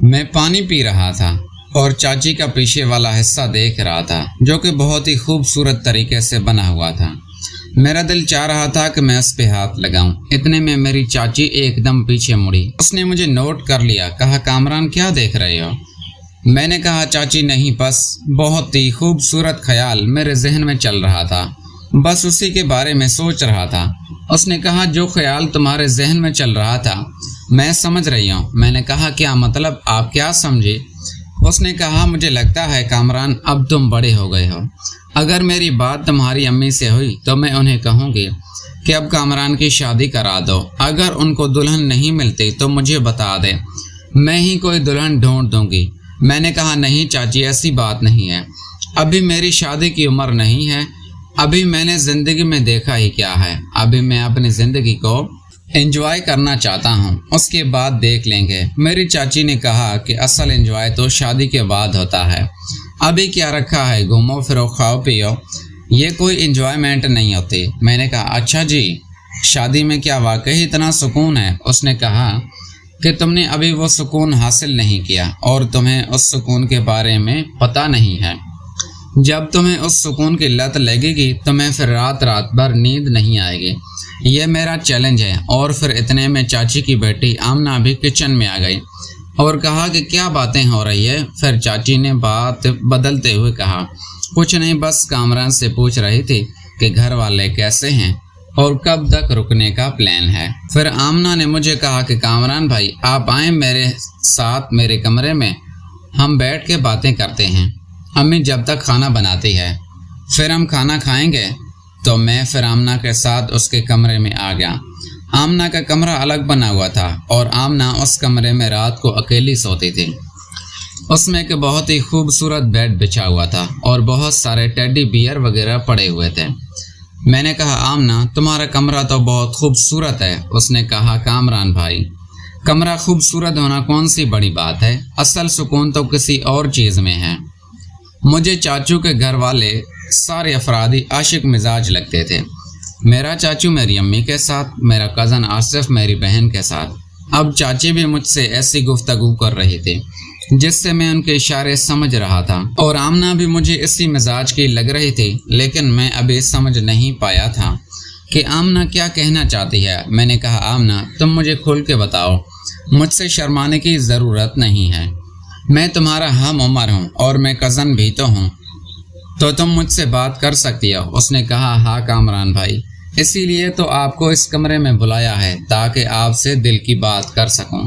میں پانی پی رہا تھا اور چاچی کا پیچھے والا حصہ دیکھ رہا تھا جو کہ بہت ہی خوبصورت طریقے سے بنا ہوا تھا۔ میرا دل چاہ رہا تھا کہ میں اس پہ ہاتھ لگاؤں۔ اتنے میں میری چاچی ایک دم پیچھے مڑی۔ اس نے مجھے نوٹ کر لیا۔ کہا کامران کیا دیکھ رہے ہو؟ میں نے کہا چاچی نہیں، بس بہت ہی خوبصورت خیال میرے ذہن میں چل رہا تھا، بس اسی کے بارے میں سوچ رہا تھا۔ اس نے کہا جو خیال تمہارے ذہن میں چل رہا تھا میں سمجھ رہی ہوں۔ میں نے کہا کیا مطلب، آپ کیا سمجھے؟ اس نے کہا مجھے لگتا ہے کامران اب تم بڑے ہو گئے ہو۔ اگر میری بات تمہاری امی سے ہوئی تو میں انہیں کہوں گی کہ اب کامران کی شادی کرا دو۔ اگر ان کو دلہن نہیں ملتی تو مجھے بتا دے، میں ہی کوئی دلہن ڈھونڈ دوں گی۔ میں نے کہا نہیں چاچی، ایسی بات نہیں ہے، ابھی میری شادی کی عمر نہیں ہے، ابھی میں نے زندگی میں دیکھا ہی کیا ہے، ابھی میں اپنی زندگی کو انجوائے کرنا چاہتا ہوں، اس کے بعد دیکھ لیں گے۔ میری چاچی نے کہا کہ اصل انجوائے تو شادی کے بعد ہوتا ہے، ابھی کیا رکھا ہے، گھومو پھرو کھاؤ پیو، یہ کوئی انجوائمنٹ نہیں ہوتی۔ میں نے کہا اچھا جی، شادی میں کیا واقعی اتنا سکون ہے؟ اس نے کہا کہ تم نے ابھی وہ سکون حاصل نہیں کیا اور تمہیں اس سکون کے بارے میں پتہ نہیں ہے۔ جب تمہیں اس سکون کی لت لگے گی تمہیں پھر رات بھر نیند نہیں آئے گی، یہ میرا چیلنج ہے۔ اور پھر اتنے میں چاچی کی بیٹی آمنہ بھی کچن میں آ گئی اور کہا کہ کیا باتیں ہو رہی ہے؟ پھر چاچی نے بات بدلتے ہوئے کہا کچھ نہیں، بس کامران سے پوچھ رہی تھی کہ گھر والے کیسے ہیں اور کب تک رکنے کا پلان ہے۔ پھر آمنہ نے مجھے کہا کہ کامران بھائی آپ آئیں میرے ساتھ میرے کمرے میں، ہم بیٹھ کے باتیں کرتے ہیں، امی جب تک کھانا بناتی ہے، پھر ہم کھانا کھائیں گے۔ تو میں پھر آمنہ کے ساتھ اس کے کمرے میں آ گیا۔ آمنہ کا کمرہ الگ بنا ہوا تھا اور آمنہ اس کمرے میں رات کو اکیلی سوتی تھی۔ اس میں ایک بہت ہی خوبصورت بیڈ بچھا ہوا تھا اور بہت سارے ٹیڈی بیئر وغیرہ پڑے ہوئے تھے۔ میں نے کہا آمنہ تمہارا کمرہ تو بہت خوبصورت ہے۔ اس نے کہا کامران بھائی کمرہ خوبصورت ہونا کون سی بڑی بات ہے، اصل سکون تو کسی اور چیز میں ہے۔ مجھے چاچو کے گھر والے سارے افراد ہی عاشق مزاج لگتے تھے، میرا چاچو میری امی کے ساتھ، میرا کزن آصف میری بہن کے ساتھ۔ اب چاچی بھی مجھ سے ایسی گفتگو کر رہی تھی جس سے میں ان کے اشارے سمجھ رہا تھا، اور آمنہ بھی مجھے اسی مزاج کی لگ رہی تھی، لیکن میں ابھی سمجھ نہیں پایا تھا کہ آمنہ کیا کہنا چاہتی ہے۔ میں نے کہا آمنہ تم مجھے کھول کے بتاؤ، مجھ سے شرمانے کی ضرورت نہیں ہے، میں تمہارا ہم عمر ہوں اور میں کزن بھی تو ہوں، تو تم مجھ سے بات کر سکتی ہو۔ اس نے کہا ہاں کامران بھائی، اسی لیے تو آپ کو اس کمرے میں بلایا ہے تاکہ آپ سے دل کی بات کر سکوں۔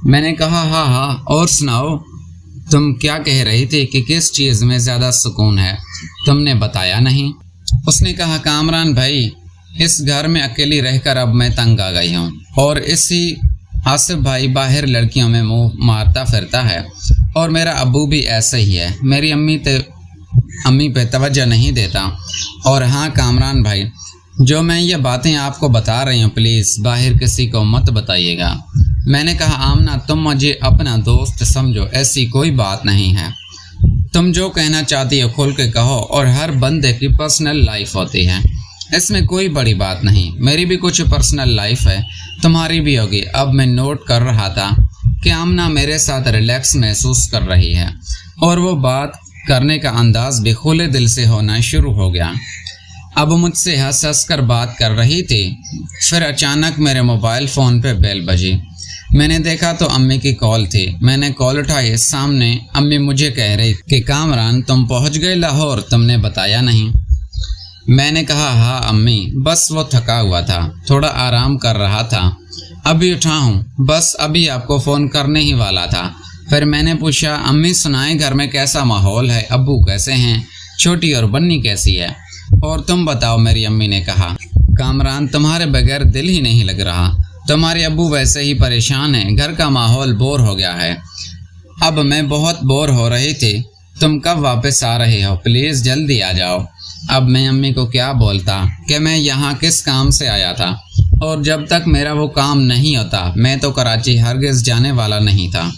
میں نے کہا ہاں، اور سناؤ تم کیا کہہ رہی تھی کہ کس چیز میں زیادہ سکون ہے، تم نے بتایا نہیں۔ اس نے کہا کامران بھائی اس گھر میں اکیلی رہ کر اب میں تنگ آ گئی ہوں، اور اسی آصف بھائی باہر لڑکیوں میں منہ مارتا پھرتا ہے، اور میرا ابو بھی ایسے ہی ہے، میری امی پہ توجہ نہیں دیتا۔ اور ہاں کامران بھائی جو میں یہ باتیں آپ کو بتا رہی ہوں پلیز باہر کسی کو مت بتائیے گا۔ میں نے کہا آمنہ تم مجھے اپنا دوست سمجھو، ایسی کوئی بات نہیں ہے، تم جو کہنا چاہتی ہو کھول کے کہو، اور ہر بندے کی پرسنل لائف ہوتی ہے، اس میں کوئی بڑی بات نہیں، میری بھی کچھ پرسنل لائف ہے، تمہاری بھی ہوگی۔ اب میں نوٹ کر رہا تھا کہ آمنہ میرے ساتھ ریلیکس محسوس کر رہی ہے اور وہ بات کرنے کا انداز بھی کھلے دل سے ہونا شروع ہو گیا۔ اب مجھ سے ہنس ہنس کر بات کر رہی تھی، پھر اچانک میرے موبائل فون پہ بیل بجی، میں نے دیکھا تو امی کی کال تھی۔ میں نے کال اٹھائی، سامنے امی مجھے کہہ رہی کہ کامران تم پہنچ گئے لاہور، تم نے بتایا نہیں۔ میں نے کہا ہاں امی، بس وہ تھکا ہوا تھا، تھوڑا آرام کر رہا تھا، ابھی اٹھا ہوں، بس ابھی آپ کو فون کرنے ہی والا تھا۔ پھر میں نے پوچھا امی سنائیں گھر میں کیسا ماحول ہے، ابو کیسے ہیں، چھوٹی اور بنی کیسی ہے، اور تم بتاؤ۔ میری امی نے کہا کامران تمہارے بغیر دل ہی نہیں لگ رہا، تمہارے ابو ویسے ہی پریشان ہیں، گھر کا ماحول بور ہو گیا ہے۔ اب میں بہت بور ہو رہی تھی، تم کب واپس آ رہے ہو، پلیز جلدی آ جاؤ۔ اب میں امی کو کیا بولتا کہ میں یہاں کس کام سے آیا تھا، اور جب تک میرا وہ کام نہیں ہوتا میں تو کراچی ہرگز جانے والا نہیں تھا۔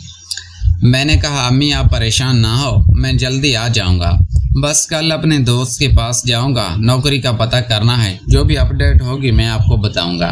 میں نے کہا امی آپ پریشان نہ ہو، میں جلدی آ جاؤں گا، بس کل اپنے دوست کے پاس جاؤں گا، نوکری کا پتہ کرنا ہے، جو بھی اپڈیٹ ہوگی میں آپ کو بتاؤں گا۔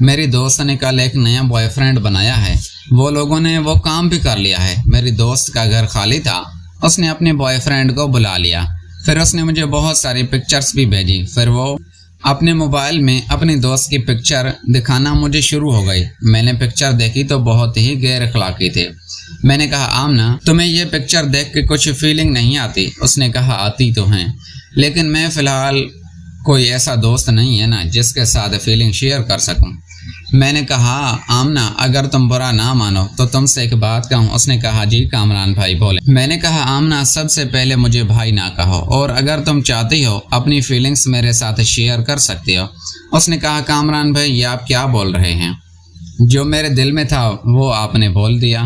میری دوست نے کل ایک نیا بوائے فرینڈ بنایا ہے، وہ لوگوں نے وہ کام بھی کر لیا ہے۔ میری دوست کا گھر خالی تھا، اس نے اپنے بوائے فرینڈ کو بلا لیا، پھر اس نے مجھے بہت ساری پکچرز بھی بھیجی، پھر وہ اپنے موبائل میں اپنی دوست کی پکچر دکھانا مجھے شروع ہو گئی۔ میں نے پکچر دیکھی تو بہت ہی غیر اخلاقی تھی۔ میں نے کہا آمنہ تمہیں یہ پکچر دیکھ کے کچھ فیلنگ نہیں آتی؟ اس نے کہا آتی تو ہیں، لیکن میں فی الحال کوئی ایسا دوست نہیں ہے نا جس کے ساتھ فیلنگ شیئر کر سکوں۔ میں نے کہا آمنہ اگر تم برا نہ مانو تو تم سے ایک بات کہوں؟ اس نے کہا جی کامران بھائی بولے۔ میں نے کہا آمنہ سب سے پہلے مجھے بھائی نہ کہو، اور اگر تم چاہتی ہو اپنی فیلنگز میرے ساتھ شیئر کر سکتی ہو۔ اس نے کہا کامران بھائی یہ آپ کیا بول رہے ہیں؟ جو میرے دل میں تھا وہ آپ نے بول دیا۔